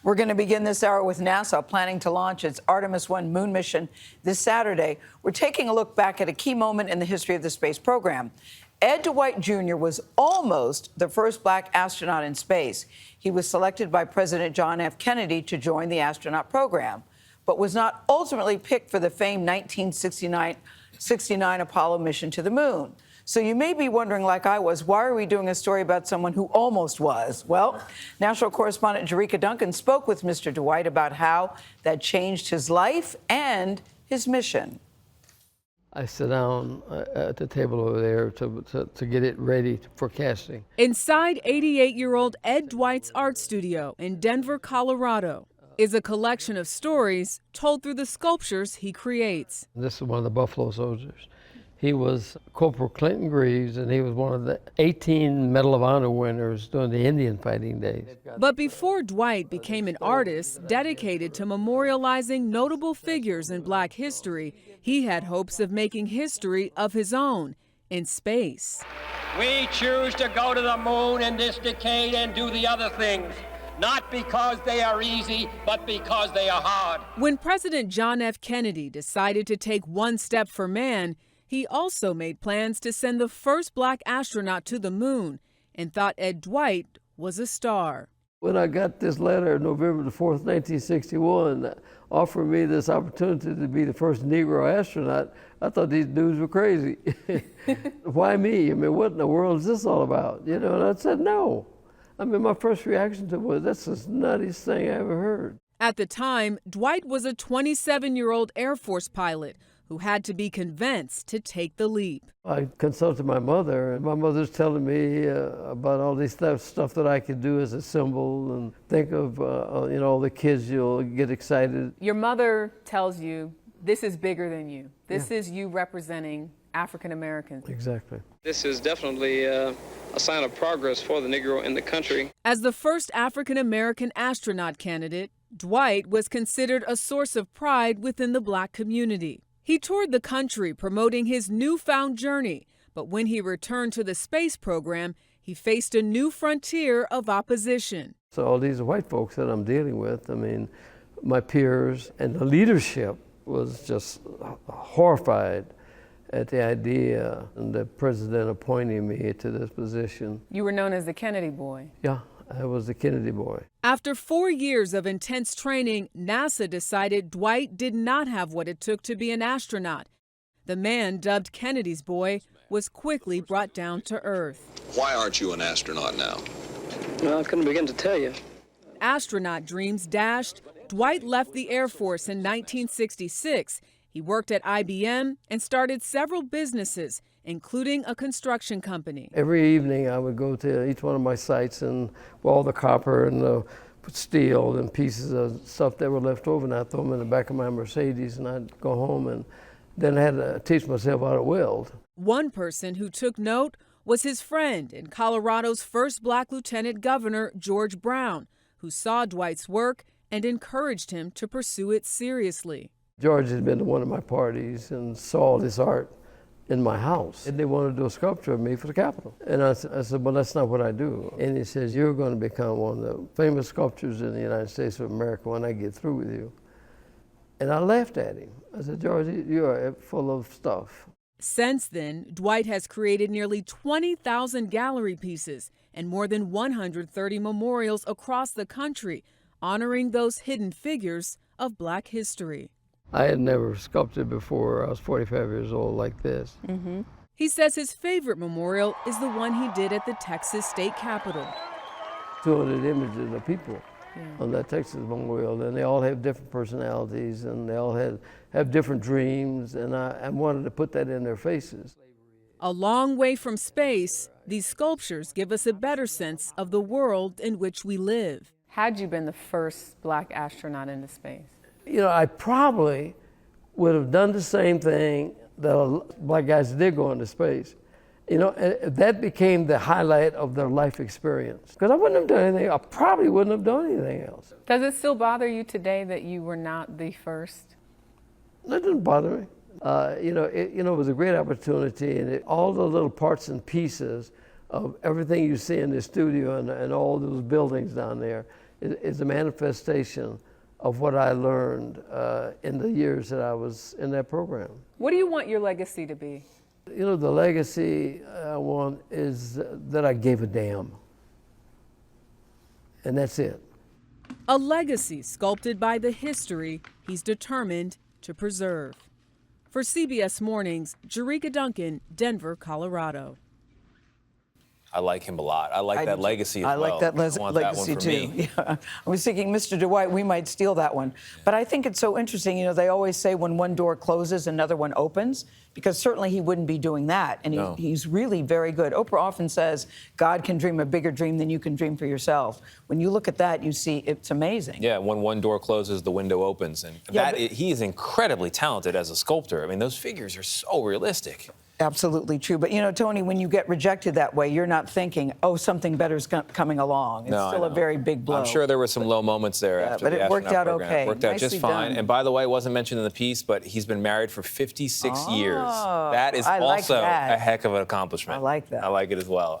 We're going to begin this hour with NASA planning to launch its Artemis 1 moon mission this Saturday. We're taking a look back at a key moment in the history of the space program. Ed Dwight Jr. was almost the first black astronaut in space. He was selected by President John F. Kennedy to join the astronaut program, but was not ultimately picked for the famed 1969 Apollo mission to the moon. So you may be wondering, like I was, why are we doing a story about someone who almost was? Well, national correspondent Jericka Duncan spoke with Mr. Dwight about how that changed his life and his mission. I sit down at the table over there to get it ready for casting. Inside 88-year-old Ed Dwight's art studio in Denver, Colorado, is a collection of stories told through the sculptures he creates. This is one of the Buffalo Soldiers. He was Corporal Clinton Greaves, and he was one of the 18 Medal of Honor winners during the Indian fighting days. But before Dwight became an artist dedicated to memorializing notable figures in black history, he had hopes of making history of his own in space. We choose to go to the moon in this decade and do the other things, not because they are easy, but because they are hard. When President John F. Kennedy decided to take one step for man, he also made plans to send the first black astronaut to the moon and thought Ed Dwight was a star. When I got this letter November the 4th, 1961, offering me this opportunity to be the first Negro astronaut, I thought these dudes were crazy. Why me? I mean, what in the world is this all about? You know, and I said no. I mean, my first reaction to it was, that's the nuttiest thing I ever heard. At the time, Dwight was a 27-year-old Air Force pilot who had to be convinced to take the leap. I consulted my mother, and my mother's telling me about all this stuff that I could do as a symbol, and think of you know, all the kids, you'll get excited. Your mother tells you this is bigger than you. This is you representing African Americans. Exactly. This is definitely a sign of progress for the Negro in the country. As the first African American astronaut candidate, Dwight was considered a source of pride within the black community. He toured the country promoting his newfound journey, but when he returned to the space program, he faced a new frontier of opposition. So all these white folks that I'm dealing with, I mean, my peers and the leadership was just horrified at the idea and the president appointing me to this position. You were known as the Kennedy boy. Yeah, I was the Kennedy boy. After 4 years of intense training, NASA decided Dwight did not have what it took to be an astronaut. The man, dubbed Kennedy's boy, was quickly brought down to earth. Why aren't you an astronaut now? Well, I couldn't begin to tell you. Astronaut dreams dashed, Dwight left the Air Force in 1966. He worked at IBM and started several businesses, including a construction company. Every evening I would go to each one of my sites, and all the copper and the steel and pieces of stuff that were left over, and I'd throw them in the back of my Mercedes, and I'd go home, and then I had to teach myself how to weld. One person who took note was his friend and Colorado's first black lieutenant governor, George Brown, who saw Dwight's work and encouraged him to pursue it seriously. George had been to one of my parties and saw this art in my house, and they wanted to do a sculpture of me for the Capitol. And I said, well, that's not what I do. And he says, you're going to become one of the famous sculptors in the United States of America when I get through with you. And I laughed at him. I said, George, you are full of stuff. Since then, Dwight has created nearly 20,000 gallery pieces and more than 130 memorials across the country, honoring those hidden figures of black history. I had never sculpted before. I was 45 years old like this. He says his favorite memorial is the one he did at the Texas State Capitol. 200 images of people on that Texas memorial, and they all have different personalities, and they all have different dreams, and I wanted to put that in their faces. A long way from space, these sculptures give us a better sense of the world in which we live. Had you been the first black astronaut into space? You know, I probably would have done the same thing that black guys did go into space. You know, that became the highlight of their life experience. Because I wouldn't have done anything, I probably wouldn't have done anything else. Does it still bother you today that you were not the first? That didn't bother me. It was a great opportunity, and all the little parts and pieces of everything you see in the studio and all those buildings down there, is a manifestation of what I learned in the years that I was in that program. What do you want your legacy to be? You know, the legacy I want is that I gave a damn. And that's it. A legacy sculpted by the history he's determined to preserve. For CBS Mornings, Jericka Duncan, Denver, Colorado. I like him a lot. I like that legacy as well. I like that I want that legacy one for too. me. Yeah. I was thinking, Mr. Dwight, we might steal that one. But I think it's so interesting. You know, they always say when one door closes, another one opens, because certainly he wouldn't be doing that. And No. he's really very good. Oprah often says, God can dream a bigger dream than you can dream for yourself. When you look at that, you see it's amazing. Yeah, when one door closes, the window opens. And he is incredibly talented as a sculptor. I mean, those figures are so realistic. Absolutely true. But, you know, Tony, when you get rejected that way, you're not thinking, oh, something better's coming along. It's No, still a very big blow. I'm sure there were some low moments there after but the it worked astronaut out program. okay. It worked out just Nicely fine. done. And by the way, it wasn't mentioned in the piece, but he's been married for 56 years. That is I like also that. a heck of an accomplishment. I like that. I like it as well.